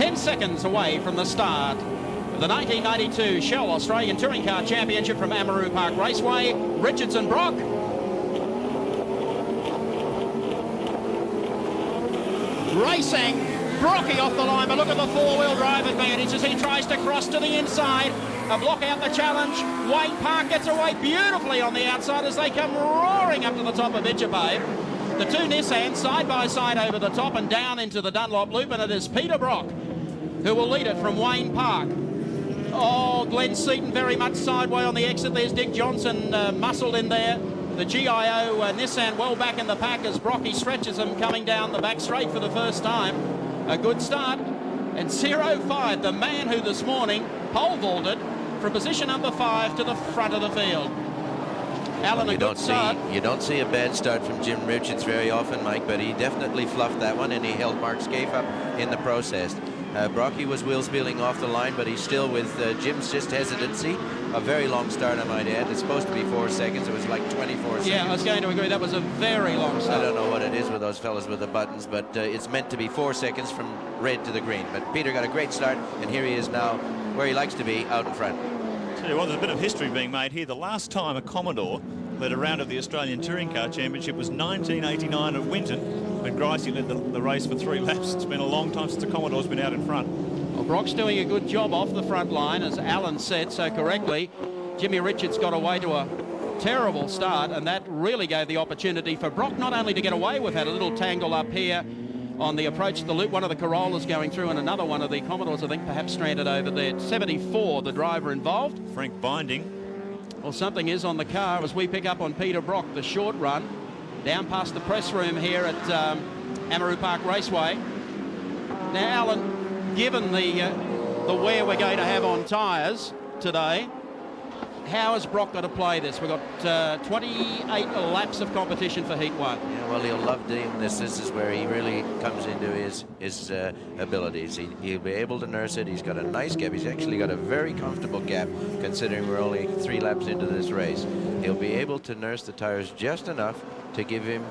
10 seconds away from the start of the 1992 Shell Australian Touring Car Championship from Amaroo Park Raceway. Richards and Brock. Racing. Brocky off the line, but look at the four-wheel drive advantage as he tries to cross to the inside. A block out the challenge. Wayne Park gets away beautifully on the outside as they come roaring up to the top of Itchabay. The two Nissans side by side over the top and down into the Dunlop Loop, and it is Peter Brock who will lead it from Wayne Park. Oh, Glenn Seaton very much sideway on the exit. There's Dick Johnson muscled in there. The GIO Nissan well back in the pack as Brocky stretches him coming down the back straight for the first time. A good start. And 0-5, the man who this morning pole vaulted from position number 5 to the front of the field. Alan, a good start. You don't see a bad start from Jim Richards very often, Mike, but he definitely fluffed that one, and he held Mark Scaife up in the process. Brocky was wheel spilling off the line, but he's still with Jim's just hesitancy. A very long start, I might add. It's supposed to be 4 seconds. It was like 24 seconds. Yeah, I was going to agree. That was a very long start. I don't know what it is with those fellas with the buttons, but it's meant to be 4 seconds from red to the green. But Peter got a great start, and here he is now where he likes to be, out in front. Tell you what, there's a bit of history being made here. The last time a Commodore led a round of the Australian Touring Car Championship was 1989 at Winton, when Gricey led the race for 3 laps. It's been a long time since the Commodore's been out in front. Well, Brock's doing a good job off the front line, as Alan said so correctly. Jimmy Richards got away to a terrible start, and that really gave the opportunity for Brock not only to get away. We've had a little tangle up here on the approach to the loop. One of the Corollas going through, and another one of the Commodores, I think, perhaps stranded over there. 74, the driver involved. Frank Binding. Well, something is on the car as we pick up on Peter Brock, the short run, down past the press room here at Amaroo Park Raceway. Now, Alan, given the wear we're going to have on tyres today, how has Brock got to play this? We've got 28 laps of competition for Heat 1. Yeah, well, he'll love doing this. This is where he really comes into his abilities. He'll be able to nurse it. He's got a nice gap. He's actually got a very comfortable gap, considering we're only 3 laps into this race. He'll be able to nurse the tires just enough to give him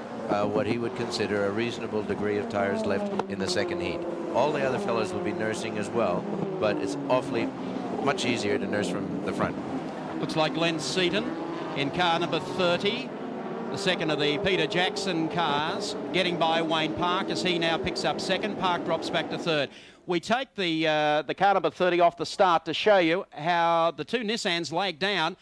what he would consider a reasonable degree of tires left in the second heat. All the other fellas will be nursing as well, but it's awfully much easier to nurse from the front. Looks like Glenn Seaton in car number 30, the second of the Peter Jackson cars, getting by Wayne Park as he now picks up second. Park drops back to third. We take the car number 30 off the start to show you how the two Nissans lagged down.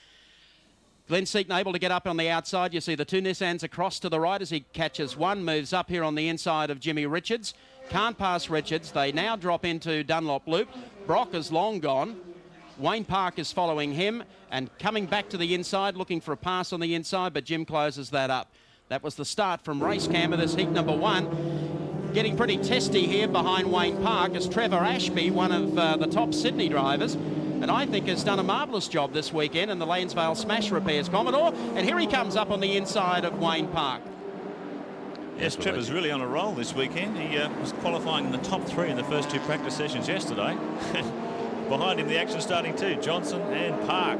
Glenn Seaton able to get up on the outside. You see the two Nissans across to the right as he catches one, moves up here on the inside of Jimmy Richards. Can't pass Richards. They now drop into Dunlop Loop. Brock is long gone. Wayne Park is following him and coming back to the inside, looking for a pass on the inside, but Jim closes that up. That was the start from race cam of this heat number 1. Getting pretty testy here behind Wayne Park is Trevor Ashby, one of the top Sydney drivers, and I think has done a marvellous job this weekend in the Lanesvale Smash Repairs Commodore. And here he comes up on the inside of Wayne Park. Yes, Trevor's really on a roll this weekend. He was qualifying in the top 3 in the first 2 practice sessions yesterday. Behind him, the action starting too. Johnson and Park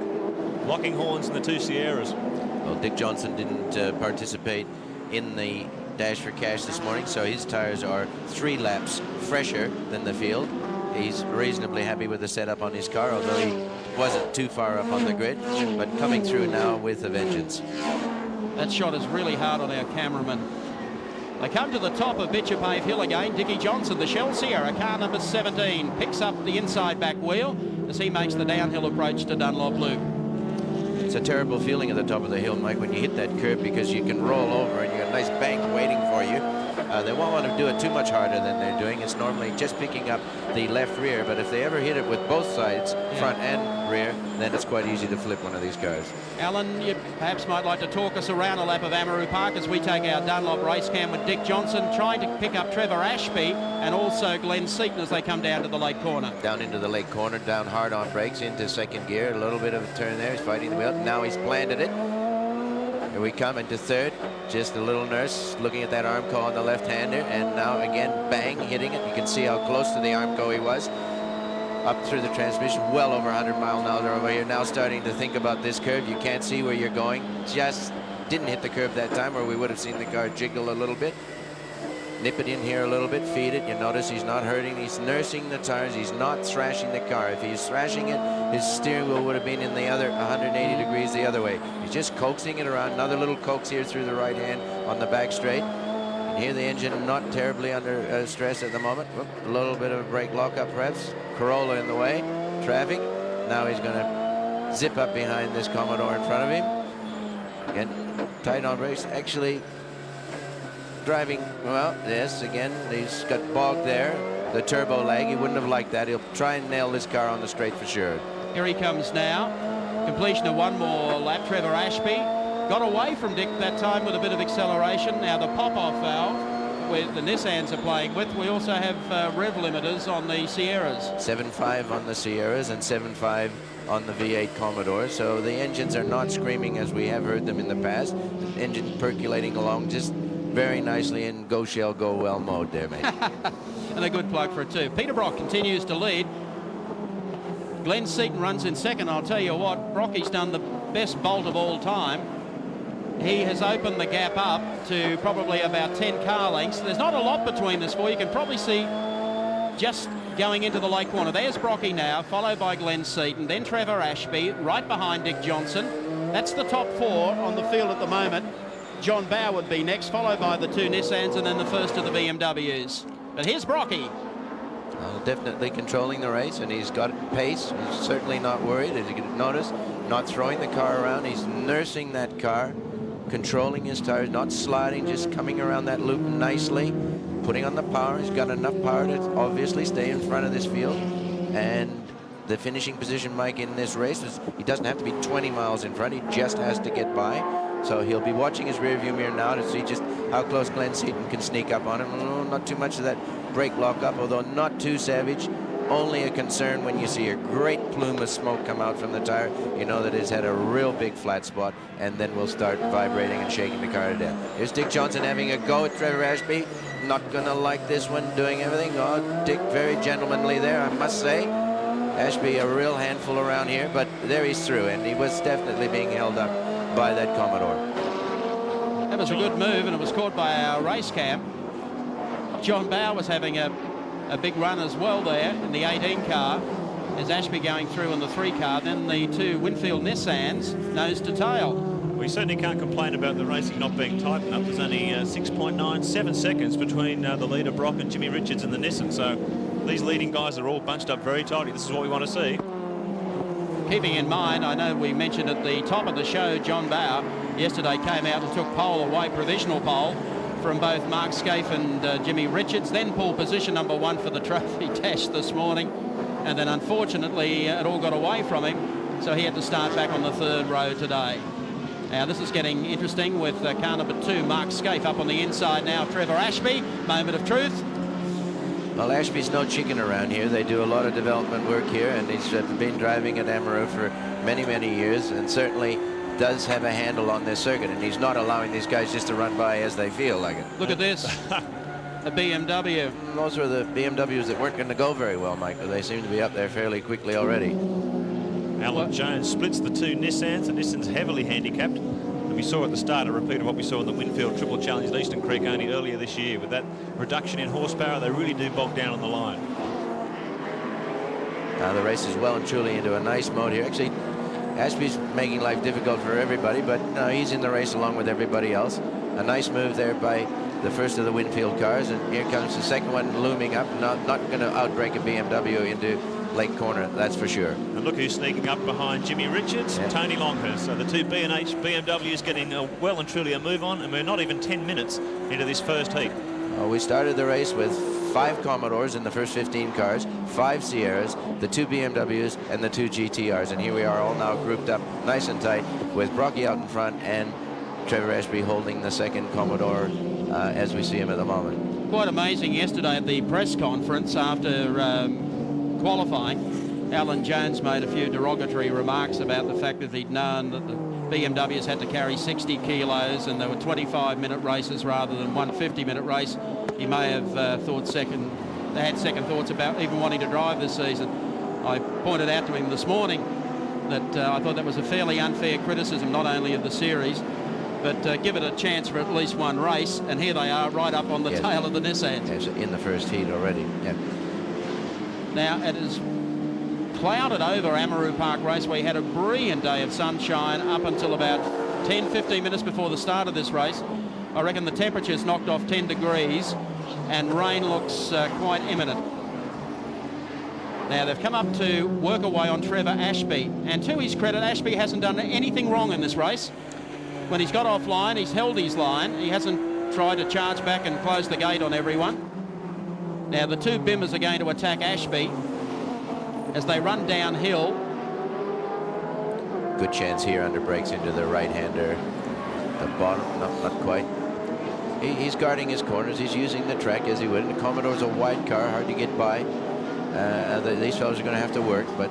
locking horns in the 2 Sierras. Well, Dick Johnson didn't participate in the Dash for Cash this morning, so his tires are 3 laps fresher than the field. He's reasonably happy with the setup on his car, although he wasn't too far up on the grid, but coming through now with a vengeance. That shot is really hard on our cameraman. They come to the top of Bitchapave Hill again. Dickie Johnson, the Shell Sierra, car number 17, picks up the inside back wheel as he makes the downhill approach to Dunlop Loop. It's a terrible feeling at the top of the hill, Mike, when you hit that curb, because you can roll over and you got a nice bank waiting for you. They won't want to do it too much harder than they're doing. It's normally just picking up the left rear, but if they ever hit it with both sides, front and rear, then it's quite easy to flip one of these cars. Alan, you perhaps might like to talk us around a lap of Amaroo Park as we take our Dunlop race cam with Dick Johnson trying to pick up Trevor Ashby and also Glenn Seaton as they come down to the late corner. Down into the late corner, down hard on brakes, into second gear, a little bit of a turn there. He's fighting the wheel. Now he's planted it. Here we come into third. Just a little nurse looking at that arm co on the left-hander, and now again, bang, hitting it. You can see how close to the arm co he was. Up through the transmission, well over 100 miles an hour over here. Now starting to think about this curve. You can't see where you're going. Just didn't hit the curve that time, or we would have seen the car jiggle a little bit. nip it in here a little bit, feed it. You notice he's not hurting, he's nursing the tires, he's not thrashing the car. If he's thrashing it, his steering wheel would have been in the other 180 degrees the other way. He's just coaxing it around. Another little coax here through the right hand on the back straight. And here the engine not terribly under stress at the moment. Whoop, a little bit of a brake lockup perhaps. Corolla in the way, traffic. Now he's going to zip up behind this Commodore in front of him. Again, tight on brakes. Actually, driving, well, yes, again, he's got bogged there. The turbo lag, he wouldn't have liked that. He'll try and nail this car on the straight for sure. Here he comes now. Completion of one more lap. Trevor Ashby got away from Dick that time with a bit of acceleration. Now the pop-off valve with the Nissans are playing with. We also have rev limiters on the Sierras. 7.5 on the Sierras and 7.5 on the V8 Commodore. So the engines are not screaming as we have heard them in the past. The engine percolating along just very nicely in go shell go well mode there, mate. And a good plug for it too. Peter Brock continues to lead. Glenn Seaton runs in second. I'll tell you what, Brocky's done the best bolt of all time. He has opened the gap up to probably about 10 car lengths. There's not a lot between this four. You can probably see just going into the late corner. There's Brocky now, followed by Glenn Seaton, then Trevor Ashby, right behind Dick Johnson. That's the top four on the field at the moment. John Bowe would be next, followed by the two Nissans and then the first of the BMWs. But here's Brocky. Well, definitely controlling the race, and he's got pace. He's certainly not worried, as you can notice. Not throwing the car around. He's nursing that car, controlling his tires, not sliding, just coming around that loop nicely, putting on the power. He's got enough power to obviously stay in front of this field. And the finishing position, Mike, in this race is he doesn't have to be 20 miles in front. He just has to get by. So he'll be watching his rearview mirror now to see just how close Glenn Seaton can sneak up on him. No, not too much of that brake lockup, although not too savage. Only a concern when you see a great plume of smoke come out from the tire. You know that it's had a real big flat spot, and then we'll start vibrating and shaking the car to death. Here's Dick Johnson having a go at Trevor Ashby. Not gonna like this one, doing everything. Oh, Dick very gentlemanly there, I must say. Ashby a real handful around here, but there he's through, and he was definitely being held up by that Commodore. That was a good move, and it was caught by our race cam. John Bowe was having a big run as well there in the 18 car. As Ashby going through in the 3 car, then the two Winfield Nissans nose to tail. We certainly can't complain about the racing not being tight enough. There's only 6.97 seconds between the leader Brock and Jimmy Richards and the Nissan, so these leading guys are all bunched up very tightly. This is what we want to see. Keeping in mind, I know we mentioned at the top of the show, John Bowe yesterday came out and took pole away, provisional pole, from both Mark Scaife and Jimmy Richards, then pole position number 1 for the trophy test this morning. And then unfortunately, it all got away from him, so he had to start back on the 3rd row today. Now this is getting interesting with car number 2, Mark Scaife, up on the inside now. Trevor Ashby, moment of truth. Well, Ashby's no chicken around here. They do a lot of development work here, and he's been driving at Amaroo for many, many years, and certainly does have a handle on this circuit, and he's not allowing these guys just to run by as they feel like it. Look at this, a BMW. Those were the BMWs that weren't going to go very well, Mike, but they seem to be up there fairly quickly already. Alan Jones splits the two Nissans. The Nissan's heavily handicapped. And we saw at the start a repeat of what we saw in the Winfield Triple Challenge at Eastern Creek only earlier this year. With that reduction in horsepower, they really do bog down on the line. Now the race is well and truly into a nice mode here. Actually, Ashby's making life difficult for everybody, but no, he's in the race along with everybody else. A nice move there by the first of the Winfield cars, and here comes the second one looming up. Not going to outbrake a BMW into late corner, that's for sure. And look who's sneaking up behind Jimmy Richards and Tony Longhurst. So the two B&H BMWs getting well and truly a move on, and we're not even 10 minutes into this first heat. Well, we started the race with 5 Commodores in the first 15 cars, 5 Sierras, the 2 BMWs, and the 2 GTRs. And here we are all now grouped up nice and tight with Brocky out in front and Trevor Ashby holding the second Commodore as we see him at the moment. Quite amazing yesterday at the press conference after qualifying. Alan Jones made a few derogatory remarks about the fact that he'd known that the BMWs had to carry 60 kilos and there were 25-minute races rather than one 50-minute race. He may have they had second thoughts about even wanting to drive this season. I pointed out to him this morning that I thought that was a fairly unfair criticism, not only of the series, but give it a chance for at least one race. And here they are, right up on the tail of the Nissan. Yes, in the first heat already. Yeah. Now, it is clouded over Amaroo Park Raceway. Had a brilliant day of sunshine up until about 10-15 minutes before the start of this race. I reckon the temperature's knocked off 10 degrees and rain looks quite imminent. Now they've come up to work away on Trevor Ashby, and to his credit, Ashby hasn't done anything wrong in this race. When he's got offline, he's held his line. He hasn't tried to charge back and close the gate on everyone. Now the two Bimmers are going to attack Ashby as they run downhill. Good chance here under brakes into the right-hander. The bottom, not quite. He's guarding his corners. He's using the track as he would. And the Commodore's a wide car, hard to get by. These fellows are going to have to work, but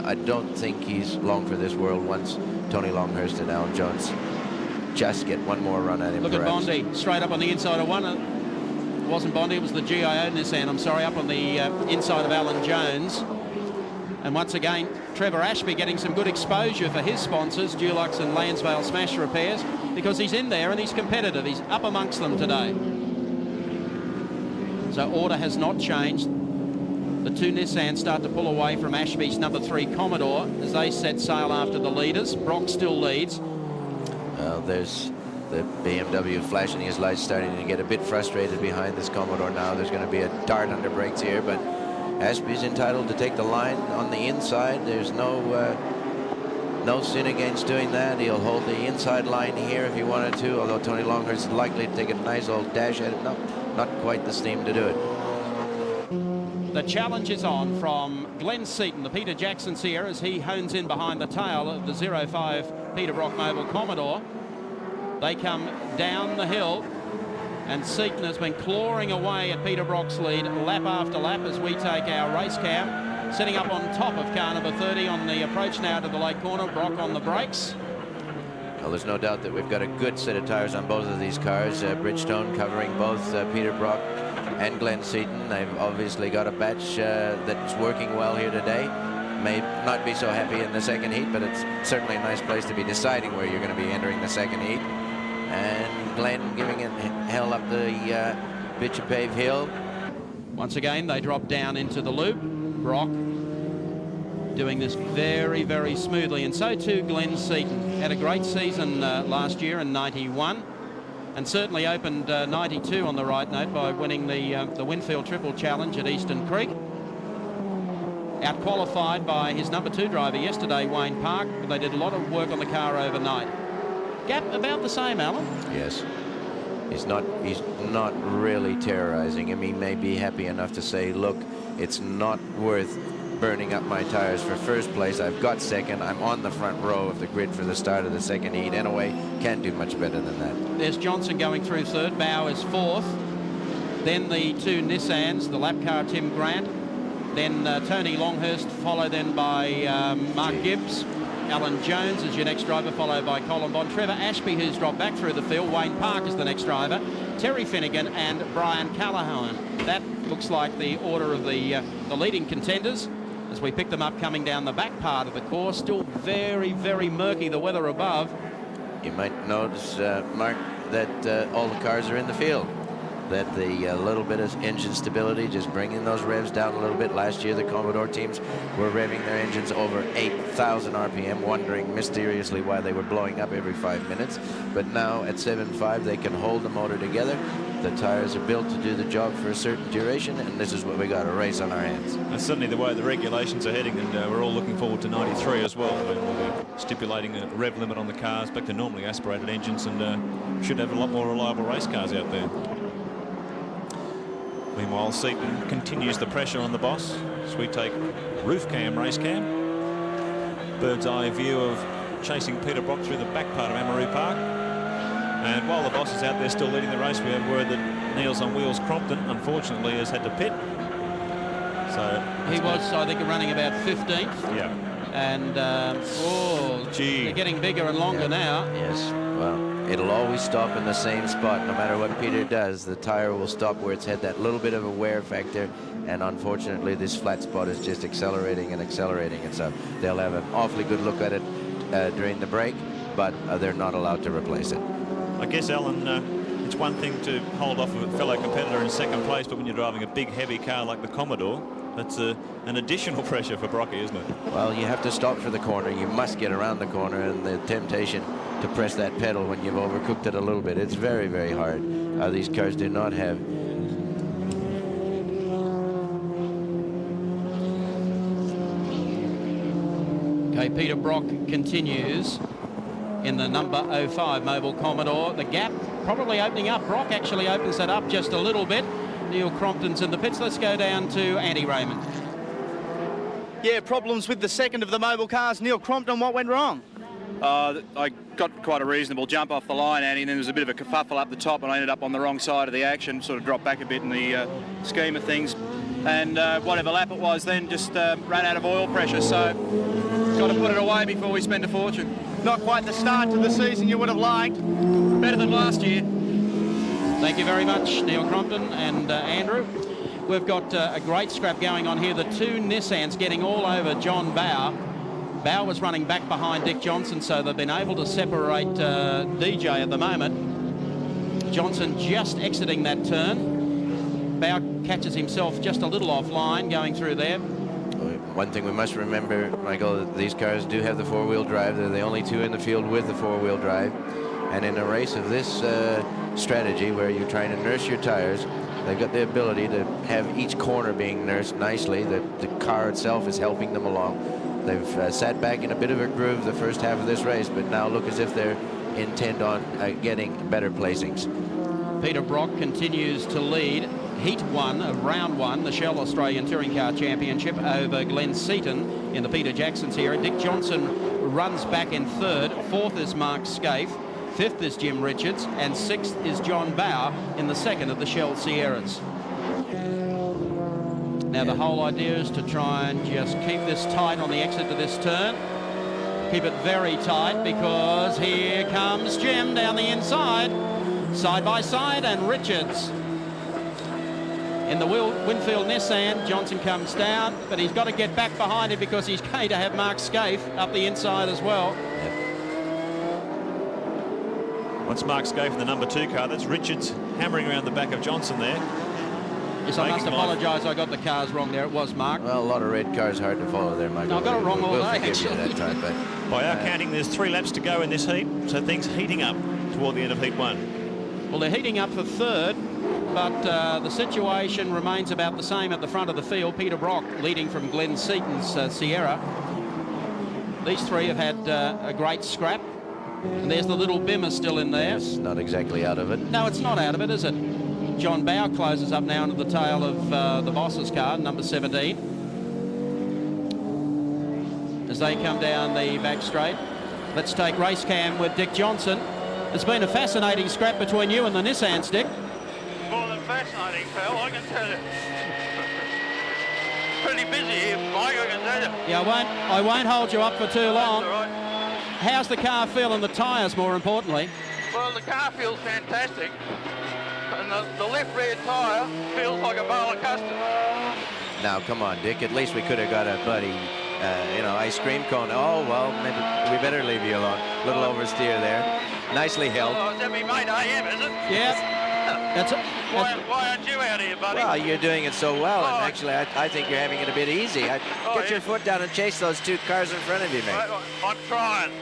I don't think he's long for this world once Tony Longhurst and Alan Jones just get one more run at him. Look perhaps. At Bondi, straight up on the inside of one. It wasn't Bondi, it was the GIO Nissan, I'm sorry, up on the inside of Alan Jones. And once again, Trevor Ashby getting some good exposure for his sponsors, Dulux and Lansvale Smash Repairs, because he's in there and he's competitive. He's up amongst them today. So order has not changed. The two Nissans start to pull away from Ashby's number 3 Commodore as they set sail after the leaders. Brock still leads. There's the BMW flashing his lights, starting to get a bit frustrated behind this Commodore now. There's going to be a dart under brakes here, but Ashby's entitled to take the line on the inside. There's no sin against doing that. He'll hold the inside line here if he wanted to, although Tony Longhurst is likely to take a nice old dash at it. No, not quite the steam to do it. The challenge is on from Glenn Seaton, the Peter Jackson's here as he hones in behind the tail of the 05 Peter Brock Mobil Commodore. They come down the hill, and Seaton has been clawing away at Peter Brock's lead lap after lap as we take our race cam. Setting up on top of car number 30 on the approach now to the late corner. Brock on the brakes. Well, there's no doubt that we've got a good set of tires on both of these cars. Bridgestone covering both Peter Brock and Glenn Seaton. They've obviously got a batch that's working well here today. May not be so happy in the second heat, but it's certainly a nice place to be deciding where you're going to be entering the second heat. And Glenn giving it hell up the Bitchapave Hill. Once again, they drop down into the loop. Brock doing this very, very smoothly, and so too Glenn Seaton. Had a great season last year in 91, and certainly opened 92 on the right note by winning the Winfield Triple Challenge at Eastern Creek. Out-qualified by his number 2 driver yesterday, Wayne Park, but they did a lot of work on the car overnight. Gap about the same, Alan. Yes. He's not really terrorizing him. He may be happy enough to say, look, it's not worth burning up my tires for first place. I've got second. I'm on the front row of the grid for the start of the second heat. Anyway, can't do much better than that. There's Johnson going through third. Bow is fourth. Then the two Nissans, the lap car Tim Grant. Then Tony Longhurst, followed then by Mark Gibbs. Alan Jones is your next driver, followed by Colin Bond. Trevor Ashby, who's dropped back through the field. Wayne Park is the next driver. Terry Finnegan and Brian Callahan. That looks like the order of the leading contenders as we pick them up coming down the back part of the course. Still very, very murky, the weather above. You might notice, Mark, that all the cars are in the field. That the little bit of engine stability, just bringing those revs down a little bit. Last year, the Commodore teams were revving their engines over 8,000 RPM, wondering mysteriously why they were blowing up every 5 minutes. But now at 7.5, they can hold the motor together. The tires are built to do the job for a certain duration, and this is what we got, a race on our hands. And certainly the way the regulations are heading, and we're all looking forward to 93 as well. We'll be stipulating a rev limit on the cars back to normally aspirated engines, and should have a lot more reliable race cars out there. Meanwhile, Seaton continues the pressure on the boss as we take roof cam, race cam. Bird's eye view of chasing Peter Brock through the back part of Amaroo Park. And while the boss is out there still leading the race, we have word that Niels on Wheels Crompton, unfortunately, has had to pit. So he was, I think, running about 15th. Yeah. And, they're getting bigger and longer now. Yes, well, it'll always stop in the same spot. No matter what Peter does, the tire will stop where it's had that little bit of a wear factor. And unfortunately, this flat spot is just accelerating and accelerating. And so they'll have an awfully good look at it during the break. but they're not allowed to replace it. I guess, Alan, it's one thing to hold off a fellow competitor in second place, but when you're driving a big, heavy car like the Commodore, that's an additional pressure for Brocky, isn't it? Well, you have to stop for the corner. You must get around the corner, and the temptation to press that pedal when you've overcooked it a little bit. It's very, very hard. These cars do not have... Okay, Peter Brock continues in the number 05 Mobil Commodore. The gap probably opening up. Brock actually opens that up just a little bit. Neil Crompton's in the pits. Let's go down to Andy Raymond. Yeah, problems with the second of the Mobil cars. Neil Crompton, what went wrong? I got quite a reasonable jump off the line, Andy, and then there was a bit of a kerfuffle up the top, and I ended up on the wrong side of the action, sort of dropped back a bit in the scheme of things. And whatever lap it was then just ran out of oil pressure, so got to put it away before we spend a fortune. Not quite the start to the season you would have liked. Better than last year. Thank you very much, Neil Crompton and Andrew. We've got a great scrap going on here. The two Nissans getting all over John Bower. Bower was running back behind Dick Johnson, so they've been able to separate DJ at the moment. Johnson just exiting that turn. Bower catches himself just a little offline going through there. One thing we must remember, Michael, these cars do have the four-wheel drive. They're the only two in the field with the four-wheel drive. And in a race of this strategy where you're trying to nurse your tires, they've got the ability to have each corner being nursed nicely. The car itself is helping them along. They've sat back in a bit of a groove the first half of this race, but now look as if they're intent on getting better placings. Peter Brock continues to lead Heat 1 of Round 1, the Shell Australian Touring Car Championship, over Glenn Seaton in the Peter Jackson Sierra. Dick Johnson runs back in third. Fourth is Mark Scaife. Fifth is Jim Richards. And sixth is John Bower in the second of the Shell Sierras. Now the whole idea is to try and just keep this tight on the exit to this turn. Keep it very tight, because here comes Jim down the inside. Side by side, and Richards in the Winfield Nissan. Johnson comes down, but he's got to get back behind him because he's going to have Mark Scaife up the inside as well. Once Mark Scaife in the number 2 car, that's Richards hammering around the back of Johnson there. Yes, I must apologise, I got the cars wrong there. It was Mark. Well, a lot of red cars, hard to follow there, Michael. No, I got it wrong all day, actually. That time, but, by our counting, there's 3 laps to go in this heat, so things heating up toward the end of Heat 1. Well, they're heating up for third, but the situation remains about the same at the front of the field. Peter Brock leading from Glenn Seaton's Sierra. These three have had a great scrap. And there's the little Bimmer still in there. yes, not exactly out of it. No, it's not out of it, is it? John Bower closes up now into the tail of the boss's car, number 17. As they come down the back straight. Let's take race cam with Dick Johnson. It's been a fascinating scrap between you and the Nissans, Dick. More than fascinating, pal, I can tell you. Pretty busy here, Mike, I can tell you. Yeah, I won't hold you up for too long. That's all right. How's the car feel, and the tyres, more importantly? Well, the car feels fantastic. And the left rear tyre feels like a bowl of custard. Now, come on, Dick. At least we could have got a bloody, ice cream cone. Oh, well, maybe we better leave you alone. Little oversteer there. Nicely held. Oh, is that me mate AM, is it? Yeah. Why aren't you out here, buddy? Well, you're doing it so well, Oh, and actually, I think you're having it a bit easy. Get yeah. your foot down and chase those 2 cars in front of you, mate. I'm trying.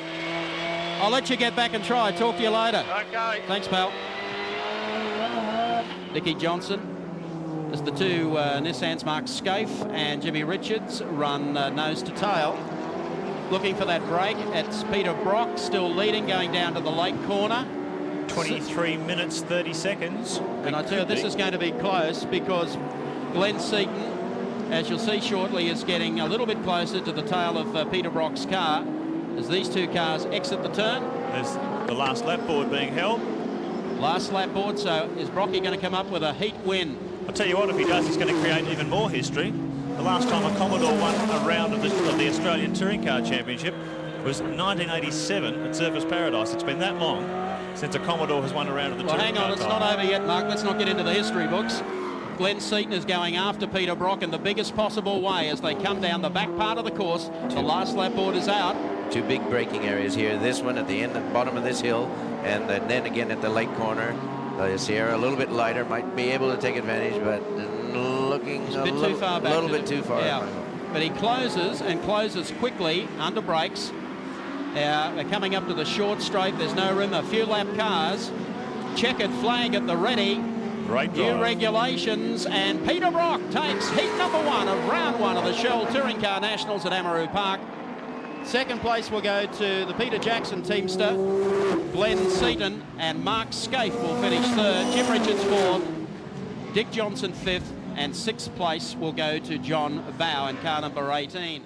I'll let you get back and try. Talk to you later. Okay. Thanks, pal. Dickie Johnson. As the two Nissans, Mark Scaife and Jimmy Richards, run nose to tail. Looking for that break. It's Peter Brock still leading, going down to the late corner. 23 minutes, 30 seconds. And I tell you, this is going to be close, because Glenn Seaton, as you'll see shortly, is getting a little bit closer to the tail of Peter Brock's car as these two cars exit the turn. There's the last lap board being held. Last lap board, so is Brocky going to come up with a heat win? I'll tell you what, if he does, he's going to create even more history. The last time a Commodore won a round of the Australian Touring Car Championship was 1987 at Surfers Paradise. It's been that long since a Commodore has won a round of the Touring Car. Hang on, it's not over yet, Mark. Let's not get into the history books. Glenn Seaton is going after Peter Brock in the biggest possible way as they come down the back part of the course. The last lap board is out. Two big braking areas here. This one at the end and bottom of this hill, and then again at the lake corner. Sierra a little bit lighter, might be able to take advantage, but looking a bit too far back. A little bit too far. Yeah. But he closes and closes quickly under brakes. They're coming up to the short straight. There's no room. A few lap cars. Checkered flag at the ready. Great New drive. regulations, and Peter Brock takes heat number 1 of round 1 of the Shell Touring Car Nationals at Amaroo Park. Second place will go to the Peter Jackson teamster, Glenn Seaton, and Mark Scaife will finish third. Jim Richards fourth, Dick Johnson fifth, and sixth place will go to John Bowe in car number 18.